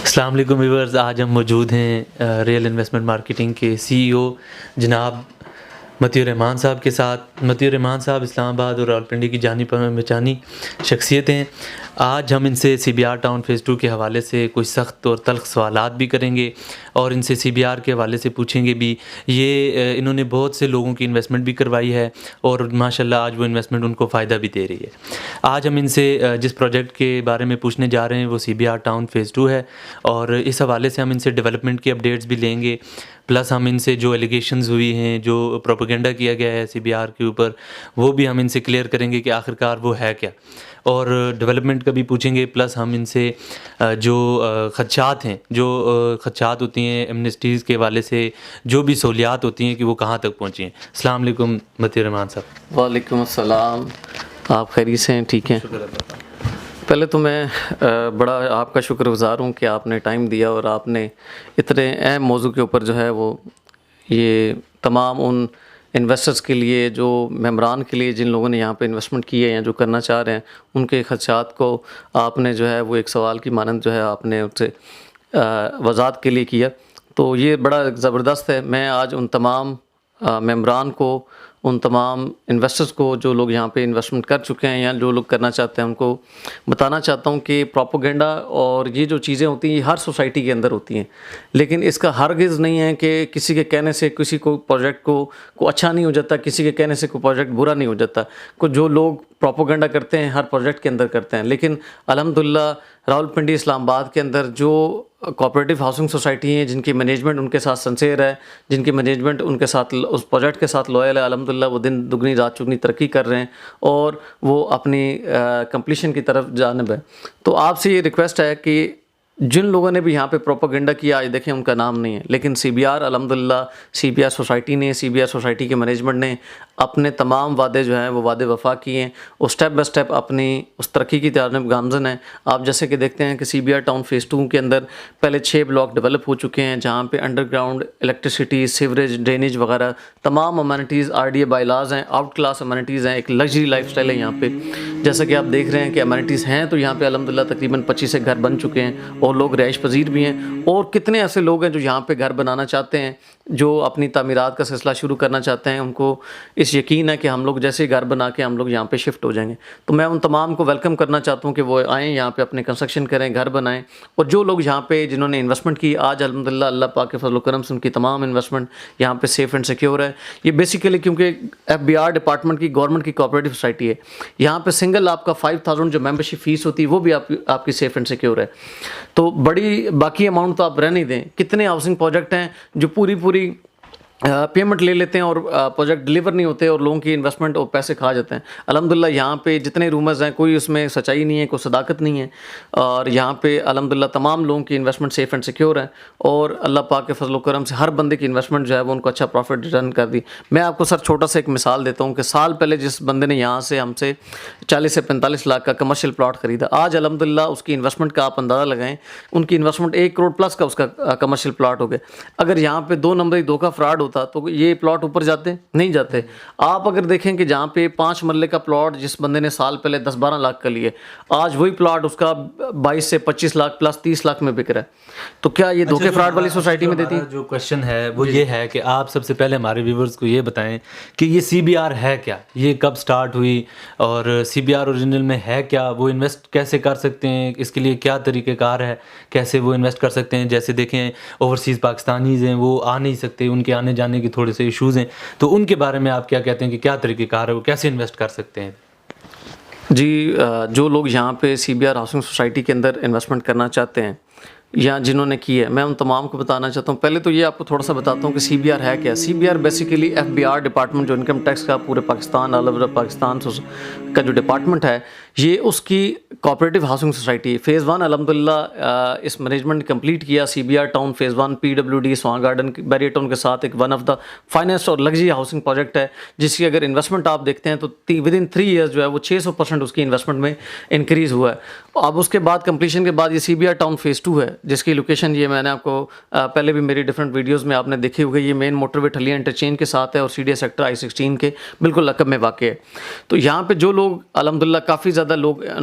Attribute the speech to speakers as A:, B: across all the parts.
A: अस्सलाम वालेकुम व्यूअर्स। आज हम मौजूद हैं रियल इन्वेस्टमेंट मार्केटिंग के सीईओ जनाब मतीउर रहमान साहब के साथ। मतीउर रहमान साहब इस्लामाबाद और रावलपिंडी की जानी पहचानी शख्सियत हैं। आज हम इनसे CBR टाउन फ़ेज़ 2 के हवाले से कुछ सख्त और तल्ख़ सवालात भी करेंगे और इनसे CBR के हवाले से पूछेंगे भी। ये इन्होंने बहुत से लोगों की इन्वेस्टमेंट भी करवाई है और माशाल्लाह आज वो इन्वेस्टमेंट उनको फ़ायदा भी दे रही है। आज हम इनसे जिस प्रोजेक्ट के बारे में पूछने जा रहे हैं वो CBR टाउन फ़ेज़ 2 है और इस हवाले से हम इनसे डेवलपमेंट की अपडेट्स भी लेंगे। प्लस हम इनसे जो एलिगेशंस हुई हैं, जो प्रोपेगेंडा किया गया है CBR के ऊपर, वो भी हम इनसे क्लियर करेंगे कि आखिरकार वो है क्या, और डेवलपमेंट का भी पूछेंगे। प्लस हम इनसे जो खदशात हैं, जो खदशात होती हैं एमनेस्टीज़ के हवाले से, जो भी सहूलियात होती हैं कि वो कहाँ तक पहुँची हैं। अस्सलाम वालेकुम मतीउर रहमान साहब।
B: वालेकुम अस्सलाम। आप खैरियत से हैं? ठीक हैं।
A: शुक्र अल्लाह।
B: पहले तो मैं बड़ा आपका शुक्रगुज़ार हूँ कि आपने टाइम दिया और आपने इतने अहम मौजू के ऊपर जो है वो ये तमाम उन इन्वेस्टर्स के लिए, जो मेंबरान के लिए, जिन लोगों ने यहाँ पे इन्वेस्टमेंट की है या जो करना चाह रहे हैं, उनके खदशात को आपने जो है वो एक सवाल की मानंद जो है आपने उससे वज़ाहत के लिए किया। तो ये बड़ा ज़बरदस्त है। मैं आज उन तमाम मेंबरान को, उन तमाम इन्वेस्टर्स को, जो लोग यहाँ पे इन्वेस्टमेंट कर चुके हैं या जो लोग करना चाहते हैं, उनको बताना चाहता हूँ कि प्रोपेगेंडा और ये जो चीज़ें होती हैं ये हर सोसाइटी के अंदर होती हैं, लेकिन इसका हरगिज़ नहीं है कि किसी के कहने से किसी को प्रोजेक्ट को अच्छा नहीं हो जाता, किसी के कहने से कोई प्रोजेक्ट बुरा नहीं हो जाता। कुछ जो लोग प्रोपेगेंडा करते हैं हर प्रोजेक्ट के अंदर करते हैं, लेकिन अल्हम्दुलिल्लाह रावलपिंडी इस्लामाबाद के अंदर जो कोऑपरेटिव हाउसिंग सोसाइटी हैं, जिनकी मैनेजमेंट उनके साथ सिंसियर है, जिनकी मैनेजमेंट उनके साथ उस प्रोजेक्ट के साथ लॉयल है, अल्हम्दुलिल्लाह वो दिन दुगनी रात चुगनी तरक्की कर रहे हैं और वो अपनी कंप्लीशन की तरफ जानिब है। तो आपसे ये रिक्वेस्ट है कि जिन लोगों ने भी यहाँ पे प्रोपेगेंडा किया, आज देखें उनका नाम नहीं है, लेकिन CBR अल्हम्दुलिल्लाह CBR सोसाइटी ने, CBR सोसाइटी के मैनेजमेंट ने अपने तमाम वादे जो हैं वो वादे वफा किए हैं और स्टेप बाय स्टेप अपनी उस तरक्की की जानिब गामज़न है। आप जैसे कि देखते हैं कि CBR टाउन फ़ेज़ 2 के अंदर पहले 6 ब्लॉक डेवलप हो चुके हैं, जहाँ पे अंडरग्राउंड इलेक्ट्रिसिटी, सीवरेज, ड्रेनेज वगैरह तमाम अमेनिटीज़ RDA बायलाज़ हैं, आउट क्लास अमेनिटीज़ हैं, एक लग्जरी लाइफस्टाइल है यहाँ पे। जैसा कि आप देख रहे हैं कि अमेनिटीज़ हैं, तो यहाँ पे अल्हम्दुलिल्लाह तकरीबन 25 घर बन चुके हैं और लोग रहाइश पजीर भी हैं। और कितने ऐसे लोग हैं जो यहाँ पे घर बनाना चाहते हैं, जो अपनी तामीरात का सिलसिला शुरू करना चाहते हैं, उनको इस यकीन है कि हम लोग जैसे घर बना के हम लोग यहाँ पे शिफ्ट हो जाएंगे। तो मैं उन तमाम को वेलकम करना चाहता हूँ कि वो आएँ यहाँ पे, अपने कंस्ट्रक्शन करें, घर बनाएं। और जो लोग यहाँ पे जिन्होंने इन्वेस्टमेंट की, आज अल्हम्दुलिल्लाह अल्लाह पाक के फजल करम से उनकी तमाम इन्वेस्टमेंट यहाँ पे सेफ़ एंड सिक्योर है। ये बेसिकली क्योंकि FBR डिपार्टमेंट की, गवर्नमेंट की कोऑपरेटिव सोसाइटी है, यहाँ पे सिंगल आपका 5000 जो मेंबरशिप फ़ीस होती है वो भी आपकी सेफ़ एंड सिक्योर है। तो बड़ी बाकी अमाउंट तो आप रहने दें। कितने हाउसिंग प्रोजेक्ट हैं जो पूरी पेमेंट ले लेते हैं और प्रोजेक्ट डिलीवर नहीं होते और लोगों की इन्वेस्टमेंट और पैसे खा जाते हैं। अल्हम्दुलिल्लाह यहाँ पे जितने रूमर्स हैं कोई उसमें सच्चाई नहीं है, कोई सदाकत नहीं है और यहाँ पे अल्हम्दुलिल्लाह तमाम लोगों की इन्वेस्टमेंट सेफ़ एंड सिक्योर है और अल्लाह पाक के फजल करम से हर बंदे की इन्वेस्टमेंट जो है वो उनको अच्छा प्रॉफिट रिटर्न कर दी। मैं आपको सर छोटा सा एक मिसाल देता हूँ कि साल पहले जिस बंदे ने यहाँ से हमसे 40 से 45 लाख का कमर्शियल प्लॉट ख़रीदा, आज अल्हम्दुलिल्लाह उसकी इन्वेस्टमेंट का आप अंदाज़ा लगाएं, उनकी इन्वेस्टमेंट 1 करोड़ प्लस का उसका कमर्शियल प्लॉट हो गया। अगर यहाँ पे 2 नंबरी धोखा फ्रॉड होता तो ये प्लॉट ऊपर जाते नहीं जाते। आप अगर देखें कि जहाँ पे 5 मरले का प्लॉट जिस बंदे ने साल पहले 10-12 लाख का लिए, आज वही प्लॉट उसका 22 से 25 लाख प्लस 30 लाख में बिक रहा है। तो क्या ये धोखे फ्रॉड वाली सोसाइटी में देती है?
A: जो क्वेश्चन है वो ये है कि आप सबसे पहले हमारे व्यूवर्स को ये बताएं कि ये CBR है क्या, ये कब स्टार्ट हुई और CBR ओरिजिनल में है क्या, वो इन्वेस्ट कैसे कर सकते हैं, इसके लिए क्या तरीक़ेकार है, कैसे वो इन्वेस्ट कर सकते हैं। जैसे देखें ओवरसीज़ पाकिस्तानीज़ हैं, वो आ नहीं सकते, उनके आने जाने के थोड़े से इशूज़ हैं, तो उनके बारे में आप क्या कहते हैं कि क्या तरीक़ेकार है, वो कैसे इन्वेस्ट कर सकते हैं?
B: जी, जो लोग यहाँ पे CBR हाउसिंग सोसाइटी के अंदर इन्वेस्टमेंट करना चाहते हैं या जिन्होंने की है, मैं उन तमाम को बताना चाहता हूँ। पहले तो ये आपको थोड़ा सा बताता हूँ कि CBR है क्या। CBR बेसिकली FBR डिपार्टमेंट, जो इनकम टैक्स का पूरे पाकिस्तान, ऑल ओवर पाकिस्तान का जो डिपार्टमेंट है, ये उसकी कोऑपरेटिव हाउसिंग सोसाइटी फ़ेज़ 1 अल्हम्दुलिल्लाह इस मैनेजमेंट कंप्लीट किया। CBR town phase 1 PWD Swan garden barrier town के साथ एक वन ऑफ द फाइनेस्ट और लग्जरी हाउसिंग प्रोजेक्ट है, जिसकी अगर इन्वेस्टमेंट आप देखते हैं तो विदिन 3 ईयर्स जो है वो 600% उसकी इन्वेस्टमेंट में इंक्रीज़ हुआ है। अब उसके बाद कंप्लीशन के बाद ये CBR टाउन फ़ेज़ 2 है, जिसकी लोकेशन ये मैंने आपको पहले भी मेरी डिफरेंट वीडियोज़ में आपने देखे हुए, ये मेन मोटरवे ठलिया इंटरचेंज के साथ है और CDA सेक्टर I-16 के बिल्कुल लकब में वाक़ है। तो यहाँ पर जो लोग अल्हम्दुलिल्लाह काफ़ी ज़्यादा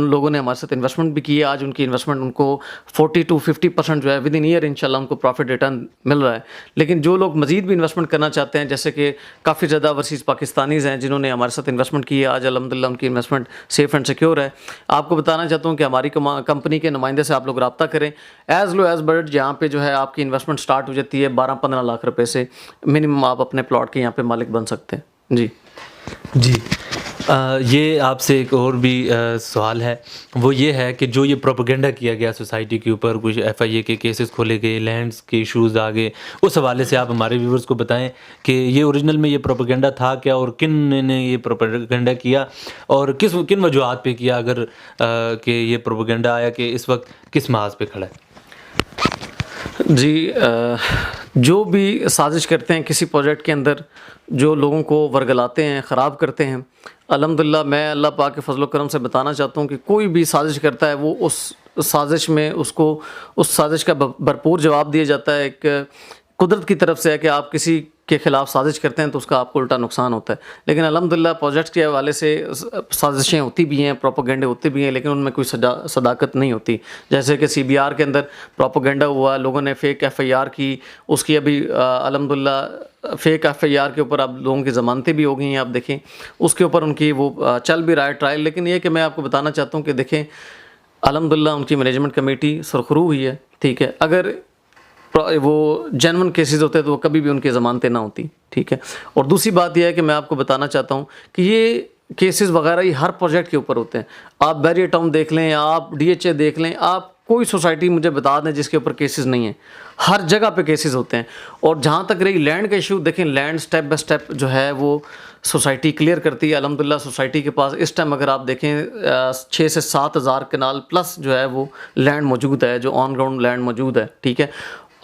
B: लोगों ने हमारे साथ इन्वेस्टमेंट भी की है। आज उनकी इन्वेस्टमेंट उनको 40 to 50% जो है विद इन ईयर इंशाल्लाह उनको प्रॉफिट रिटर्न मिल रहा है। लेकिन जो लोग मज़ीद भी इन्वेस्टमेंट करना चाहते हैं, जैसे कि काफ़ी ज़्यादा ओवरसीज़ पाकिस्तानीज़ हैं जिन्होंने हमारे साथ इन्वेस्टमेंट की है, आज अल्हम्दुलिल्लाह उनकी इन्वेस्टमेंट सेफ़ एंड सिक्योर है। आपको बताना चाहता हूँ कि हमारी कंपनी के नुमाइंदे से आप लोग रब्ता करें। एज़ लो एज़ बजट यहाँ पे जो है आपकी इन्वेस्टमेंट स्टार्ट हो जाती है 12-15 लाख रुपए से, मिनिमम आप अपने प्लॉट के यहाँ पे मालिक बन सकते हैं। जी
A: जी। ये आपसे एक और भी सवाल है, वो ये है कि जो ये प्रोपेगेंडा किया गया सोसाइटी के ऊपर, कुछ FIA के केसेस खोले गए, लैंड्स के इश्यूज़ आ गए, उस हवाले से आप हमारे व्यूवर्स को बताएं कि ये ओरिजिनल में ये प्रोपेगेंडा था क्या, और किन ने ये प्रोपेगेंडा किया और किन वजूहात पे किया, अगर कि ये प्रोपेगेंडा आया कि इस वक्त किस महाज पे खड़ा है?
B: जी, जो भी साजिश करते हैं किसी प्रोजेक्ट के अंदर, जो लोगों को वर्गलाते हैं, ख़राब करते हैं, अल्हम्दुलिल्लाह मैं अल्लाह पाक के फजल करम से बताना चाहता हूँ कि कोई भी साजिश करता है वो उस साजिश में उसको उस साजिश का भरपूर जवाब दिया जाता है। एक कुदरत की तरफ से है कि आप किसी के ख़िलाफ़ साजिश करते हैं तो उसका आपको उल्टा नुकसान होता है। लेकिन अल्हम्दुलिल्लाह प्रोजेक्ट्स के हवाले से साजिशें होती भी हैं, प्रोपेगेंडे होते भी हैं, लेकिन उनमें कोई सदाकत नहीं होती। जैसे कि CBR के अंदर प्रोपेगेंडा हुआ, लोगों ने फ़ेक FIR की, उसकी अभी अल्हम्दुलिल्लाह फ़ेक FIR के ऊपर अब लोगों की ज़मानतें भी हो गई हैं। आप देखें उसके ऊपर उनकी वो चल भी रहा है ट्रायल। लेकिन ये कि मैं आपको बताना चाहता हूँ कि देखें अल्हम्दुलिल्लाह उनकी मैनेजमेंट कमेटी सुरखरू हुई है, ठीक है। अगर वो जेन्युइन केसेस होते तो वो कभी भी उनकी ज़मानतें ना होती, ठीक है। और दूसरी बात यह है कि मैं आपको बताना चाहता हूँ कि ये केसेस वगैरह ये हर प्रोजेक्ट के ऊपर होते हैं। आप बैरियर टाउन देख लें, आप DHA देख लें, आप कोई सोसाइटी मुझे बता दें जिसके ऊपर केसेस नहीं हैं, हर जगह पे केसेस होते हैं। और जहाँ तक रही लैंड का इशू, देखें लैंड स्टेप बाय स्टेप जो है वो सोसाइटी क्लियर करती है। अल्हम्दुलिल्लाह सोसाइटी के पास इस टाइम अगर आप देखें 6 से 7 हज़ार कनाल प्लस जो है वो लैंड मौजूद है, जो ऑन ग्राउंड लैंड मौजूद है, ठीक है।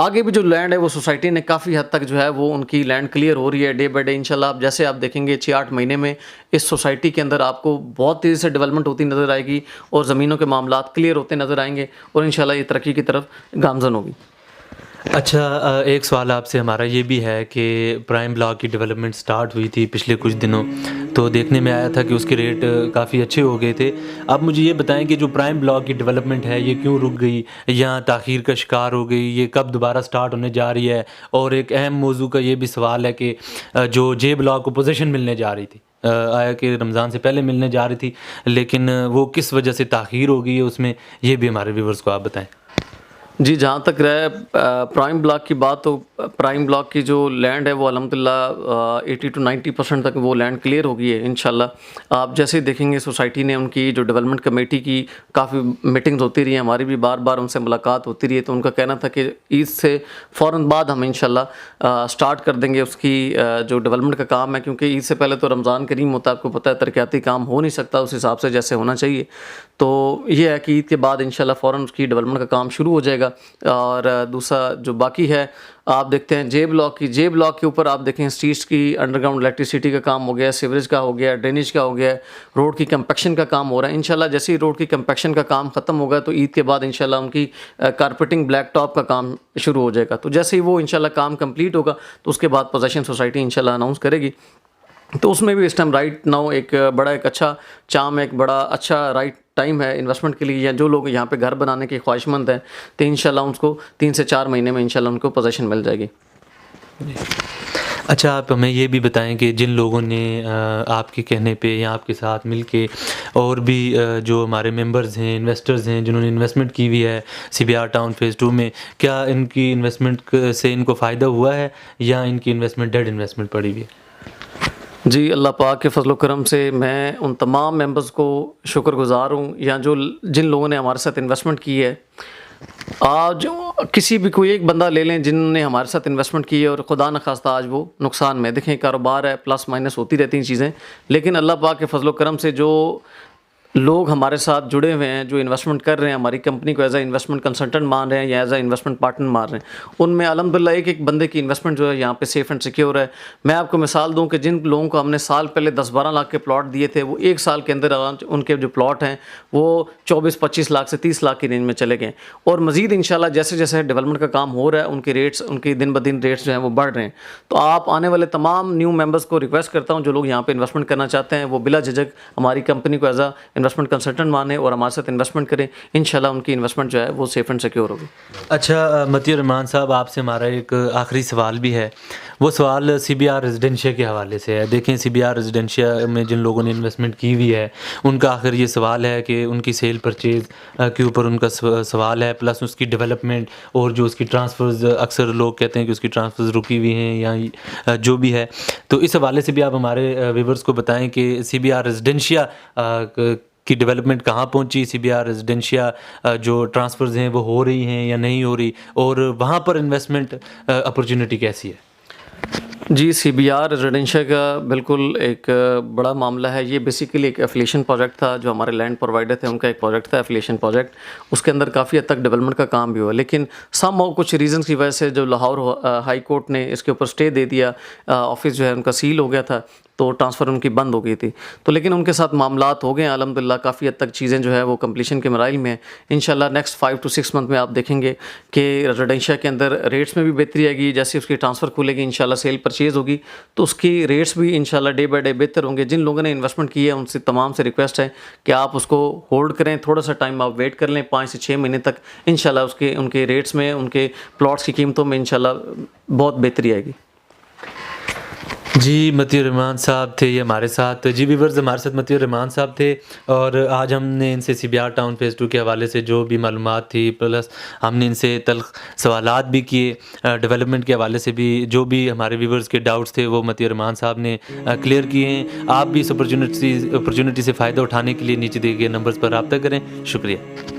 B: आगे भी जो लैंड है वो सोसाइटी ने काफ़ी हद तक जो है वो उनकी लैंड क्लियर हो रही है डे बाय डे इंशाल्लाह। आप जैसे आप देखेंगे 6-8 महीने में इस सोसाइटी के अंदर आपको बहुत तेज़ी से डेवलपमेंट होती नज़र आएगी और ज़मीनों के मामलात क्लियर होते नज़र आएंगे और इंशाल्लाह ये तरक्की की तरफ गामज़न होगी।
A: अच्छा, एक सवाल आपसे हमारा ये भी है कि प्राइम ब्लॉक की डेवलपमेंट स्टार्ट हुई थी पिछले कुछ दिनों, तो देखने में आया था कि उसके रेट काफ़ी अच्छे हो गए थे। आप मुझे ये बताएं कि जो प्राइम ब्लॉक की डेवलपमेंट है ये क्यों रुक गई या ताख़ीर का शिकार हो गई, ये कब दोबारा स्टार्ट होने जा रही है? और एक अहम मौजू का ये भी सवाल है कि जो J ब्लॉक को पोजीशन मिलने जा रही थी, आया कि रमज़ान से पहले मिलने जा रही थी, लेकिन वो किस वजह से ताख़ीर हो गई है उसमें, ये भी हमारे व्यूवर्स को आप बताएं।
B: जी, जहाँ तक रहे प्राइम ब्लॉक की बात, तो प्राइम ब्लॉक की जो लैंड है वो अल्हम्दुलिल्लाह 80 to 90% तक वो लैंड क्लियर हो गई है इंशाल्लाह। आप जैसे ही देखेंगे सोसाइटी ने उनकी जो डेवलपमेंट कमेटी की काफ़ी मीटिंग्स होती रही हैं, हमारी भी बार बार उनसे मुलाकात होती रही है। तो उनका कहना था कि ईद से फ़ौरन बाद हम इंशाल्लाह स्टार्ट कर देंगे उसकी जो डेवलपमेंट का काम है, क्योंकि ईद से पहले तो रमज़ान करीम होता है, आपको पता है तरक्याती काम हो नहीं सकता उस हिसाब से जैसे होना चाहिए। तो ये है कि ईद के बाद इंशाल्लाह फ़ौरन उसकी डेवलपमेंट का काम शुरू हो जाएगा। और दूसरा जो बाकी है आप देखते हैं J ब्लॉक के ऊपर आप देखें स्ट्रीट्स की अंडरग्राउंड इलेक्ट्रिसिटी का काम हो गया, सीवरेज का हो गया, ड्रेनेज का हो गया, रोड की कंपैक्शन का काम हो रहा है। इंशाल्लाह जैसे ही रोड की कंपैक्शन का काम ख़त्म होगा तो ईद के बाद इंशाल्लाह उनकी कारपेटिंग ब्लैक टॉप का काम शुरू हो जाएगा। तो जैसे ही वो इंशाल्लाह काम कंप्लीट होगा तो उसके बाद पोजेसन सोसाइटी इंशाल्लाह अनाउंस करेगी। तो उसमें भी इस टाइम राइट नाउ एक अच्छा चाम, एक बड़ा अच्छा राइट टाइम है इन्वेस्टमेंट के लिए, या जो लोग यहाँ पे घर बनाने के ख्वाहिशमंद हैं तो इंशाल्लाह उसको 3 से 4 महीने में इंशाल्लाह उनको पोजीशन मिल जाएगी।
A: अच्छा, आप हमें ये भी बताएं कि जिन लोगों ने आपके कहने पे या आपके साथ मिलके और भी जो हमारे मेंबर्स हैं, इन्वेस्टर्स हैं, जिन्होंने इन्वेस्टमेंट की हुई है CBR टाउन फेज़ 2 में, क्या इनकी इन्वेस्टमेंट से इनको फ़ायदा हुआ है या इनकी इन्वेस्टमेंट डेड इन्वेस्टमेंट पड़ी हुई है?
B: जी, अल्लाह पाक के फजल करम से मैं उन तमाम मेंबर्स को शुक्रगुज़ार हूँ, या जिन लोगों ने हमारे साथ इन्वेस्टमेंट की है। आज किसी भी कोई एक बंदा ले लें जिन्होंने हमारे साथ इन्वेस्टमेंट की है और खुदा न खास्ता आज वो नुकसान में, देखें कारोबार है, प्लस माइनस होती रहती हैं चीज़ें, लेकिन अल्लाह पाक के फजल करम से जो लोग हमारे साथ जुड़े हुए हैं, जो इन्वेस्टमेंट कर रहे हैं, हमारी कंपनी को एज ए इन्वेस्टमेंट कंसल्टेंट मान रहे हैं या एज ए इन्वेस्टमेंट पार्टनर मान रहे हैं, उनमें अल्हम्दुलिल्लाह एक बंदे की इन्वेस्टमेंट जो है यहाँ पे सेफ़ एंड सिक्योर है। मैं आपको मिसाल दूं कि जिन लोगों को हमने साल पहले 10-12 लाख के प्लॉट दिए थे, वो 1 साल के अंदर उनके जो प्लॉट हैं वो 24-25 लाख से 30 लाख की रेंज में चले गए। और मज़ीद इंशाल्लाह जैसे जैसे डेवलपमेंट का काम हो रहा है उनके रेट्स, उनके दिन ब दिन रेट्स जो हैं वो बढ़ रहे हैं। तो आप आने वाले तमाम न्यू मेंबर्स को रिक्वेस्ट करता हूँ, जो लोग यहाँ पर इन्वेस्टमेंट करना चाहते हैं वो बिला झिझक हमारी कंपनी को एज अ इन्वेस्टमेंट कंसल्टेंट माने और हमारे साथ इन्वेस्टमेंट करें, इंशाल्लाह उनकी इन्वेस्टमेंट जो है वो सेफ एंड सिक्योर होगी।
A: अच्छा मतीउर रहमान साहब, आपसे हमारा एक आखिरी सवाल भी है। वो सवाल सीबीआर रेजिडेंशिया के हवाले से है। देखें, सीबीआर रेजिडेंशिया में जिन लोगों ने इन्वेस्टमेंट की हुई है उनका आखिर ये सवाल है कि उनकी सेल परचेज़ के ऊपर उनका सवाल है, प्लस उसकी डेवलपमेंट और जो उसकी ट्रांसफ़र्स, अक्सर लोग कहते हैं कि उसकी ट्रांसफ़र्स रुकी हुई हैं या जो भी है। तो इस हवाले से भी आप हमारे व्यूअर्स को बताएं कि सीबीआर रेजिडेंशिया की डेवलपमेंट कहाँ पहुंची, सीबीआर रेजिडेंशिया जो ट्रांसफ़र्स हैं वो हो रही हैं या नहीं हो रही, और वहाँ पर इन्वेस्टमेंट अपॉर्चुनिटी कैसी है?
B: जी, सीबीआर रेजिडेंशिया का बिल्कुल एक बड़ा मामला है। ये बेसिकली एक एफिलिएशन प्रोजेक्ट था, जो हमारे लैंड प्रोवाइडर थे उनका एक प्रोजेक्ट था एफिलिएशन प्रोजेक्ट। उसके अंदर काफ़ी हद तक डेवलपमेंट का काम भी हुआ, लेकिन समहाउ कुछ रीज़न्स की वजह से जो लाहौर हाई कोर्ट ने इसके ऊपर स्टे दे दिया, ऑफिस जो है उनका सील हो गया था, तो ट्रांसफ़र उनकी बंद हो गई थी। तो लेकिन उनके साथ मामलात हो गए हैं अल्हम्दुलिल्लाह, काफ़ी हद तक चीज़ें जो है वो कंप्लीशन के मराइल में हैं। इंशाल्लाह नेक्स्ट 5 to 6 मंथ में आप देखेंगे कि रेजिडेंशिया के अंदर रेट्स में भी बेहतरी आएगी। जैसे उसकी ट्रांसफ़र खुलेगी, इंशाल्लाह सेल परचेज़ होगी, तो उसकी रेट्स भी इंशाल्लाह डे बाय डे बेहतर होंगे। जिन लोगों ने इन्वेस्टमेंट की है उनसे तमाम से रिक्वेस्ट है कि आप उसको होल्ड करें, थोड़ा सा टाइम आप वेट कर लें, 5 से 6 महीने तक। इंशाल्लाह उसके उनके रेट्स में, उनके प्लॉट्स की कीमतों में इंशाल्लाह बहुत बेहतरी आएगी।
A: जी, मतीउर रहमान साहब थे ये हमारे साथ। जी व्यूअर्स, हमारे साथ मतीउर रहमान साहब थे, और आज हमने इनसे सीबीआर टाउन फेज़ 2 के हवाले से जो भी मालूमात थी, प्लस हमने इनसे तल्ख़ सवालात भी किए, डेवलपमेंट के हवाले से भी जो भी हमारे व्यूअर्स के डाउट्स थे वो मतीउर रहमान साहब ने क्लियर किए हैं। आप भी इस अपॉर्चुनिटी से फ़ायदा उठाने के लिए नीचे दिए गए नंबर्स पर रब्ता करें। शुक्रिया।